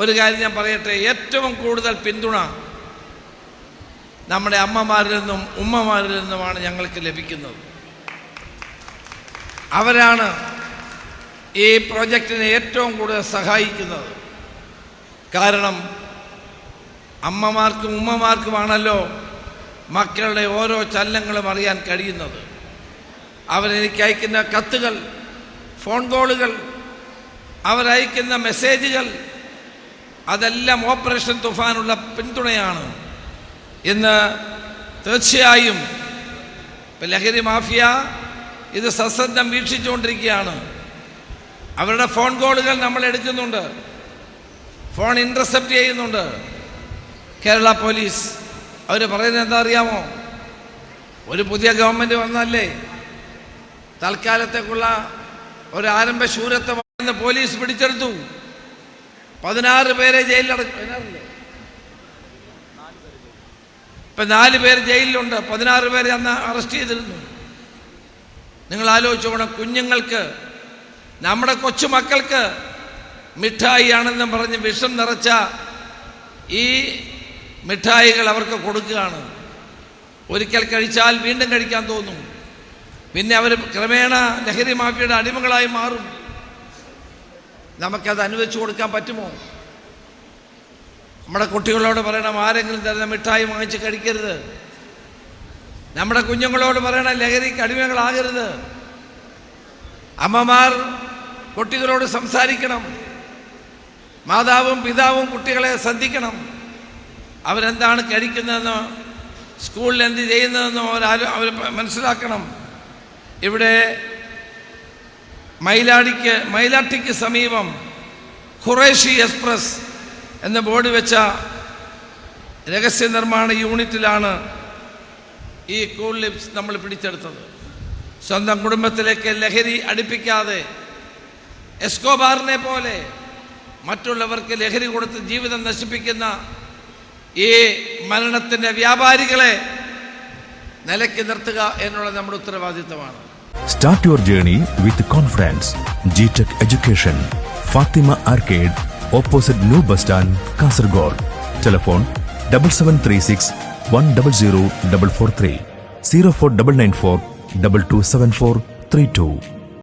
ഒരു കാര്യം ഞാൻ പറയട്ടെ, ഏറ്റവും കൂടുതൽ പിന്തുണ നമ്മുടെ അമ്മമാരിൽ നിന്നും ഉമ്മമാരിൽ നിന്നുമാണ് ഞങ്ങൾക്ക് ലഭിക്കുന്നത്. അവരാണ് ഈ പ്രോജക്റ്റിനെ ഏറ്റവും കൂടുതൽ സഹായിക്കുന്നത്. കാരണം അമ്മമാർക്കും ഉമ്മമാർക്കുമാണല്ലോ മക്കളുടെ ഓരോ ചലനങ്ങളും അറിയാൻ കഴിയുന്നത്. അവരെനിക്ക് അയക്കുന്ന കത്തുകൾ, ഫോൺ കോളുകൾ, അവരയക്കുന്ന മെസ്സേജുകൾ, അതെല്ലാം ഓപ്പറേഷൻ തുഫാനുള്ള പിന്തുണയാണ്. ഇന്ന് തീർച്ചയായും ലഹരി മാഫിയ ഇത് സശ്രദ്ധം വീക്ഷിച്ചുകൊണ്ടിരിക്കുകയാണ്. അവരുടെ ഫോൺ കോളുകൾ നമ്മൾ എടുക്കുന്നുണ്ട്, ഫോൺ ഇൻ്റർസെപ്റ്റ് ചെയ്യുന്നുണ്ട്. കേരള പോലീസ് അവർ പറയുന്നത് എന്താ അറിയാമോ? ഒരു പുതിയ ഗവൺമെൻറ് വന്നല്ലേ, തൽക്കാലത്തേക്കുള്ള ഒരു ആരംഭ ശൂരത്വം പോലീസ് പിടിച്ചെടുത്തു. 16 പേരെ ജയിലിലടച്ചു. ഇപ്പം 4 പേര് ജയിലിലുണ്ട്, 16 പേരെ അന്ന് അറസ്റ്റ് ചെയ്തിരുന്നു. നിങ്ങൾ ആലോചിച്ചോണം, കുഞ്ഞുങ്ങൾക്ക്, നമ്മുടെ കൊച്ചുമക്കൾക്ക് മിഠായി ആണെന്നും പറഞ്ഞ് വിഷം നിറച്ച ഈ മിഠായികൾ അവർക്ക് കൊടുക്കുകയാണ്. ഒരിക്കൽ കഴിച്ചാൽ വീണ്ടും കഴിക്കാൻ തോന്നും. പിന്നെ അവർ ക്രമേണ ലഹരി മാഫിയയുടെ അടിമകളായി മാറും. നമുക്കത് അനുവദിച്ചു കൊടുക്കാൻ പറ്റുമോ? നമ്മുടെ കുട്ടികളോട് പറയണം, ആരെങ്കിലും തരുന്ന മിഠായി വാങ്ങിച്ച് കഴിക്കരുത്. നമ്മുടെ കുഞ്ഞുങ്ങളോട് പറയണം, ലഹരിക്ക് അടിമകളാകരുത്. അമ്മമാർ കുട്ടികളോട് സംസാരിക്കണം. മാതാവും പിതാവും കുട്ടികളെ ശ്രദ്ധിക്കണം. അവരെന്താണ് കഴിക്കുന്നതെന്നോ സ്കൂളിൽ എന്ത് ചെയ്യുന്നതെന്നോ അവർ മനസ്സിലാക്കണം. ഇവിടെ മൈലാട്ടിക്ക് സമീപം ഖുറൈഷി എക്സ്പ്രസ് എന്ന ബോർഡ് വെച്ച രഹസ്യ നിർമ്മാണ യൂണിറ്റിലാണ് ഈ കൂൾ ലിപ്സ് നമ്മൾ പിടിച്ചെടുത്തത്. സ്വന്തം കുടുംബത്തിലേക്ക് ലഹരി അടുപ്പിക്കാതെ എസ്കോബാറിനെ പോലെ മറ്റുള്ളവർക്ക് ലഹരി കൊടുത്ത് ജീവിതം നശിപ്പിക്കുന്ന ഈ മരണത്തിൻ്റെ വ്യാപാരികളെ നിലയ്ക്ക് നിർത്തുക എന്നുള്ളത് നമ്മുടെ ഉത്തരവാദിത്തമാണ്. Start your journey with confidence. GTech Education, Fatima Arcade, opposite New Bus Stand, Kasaragod. Telephone 7736 100 443 04994 2274 32.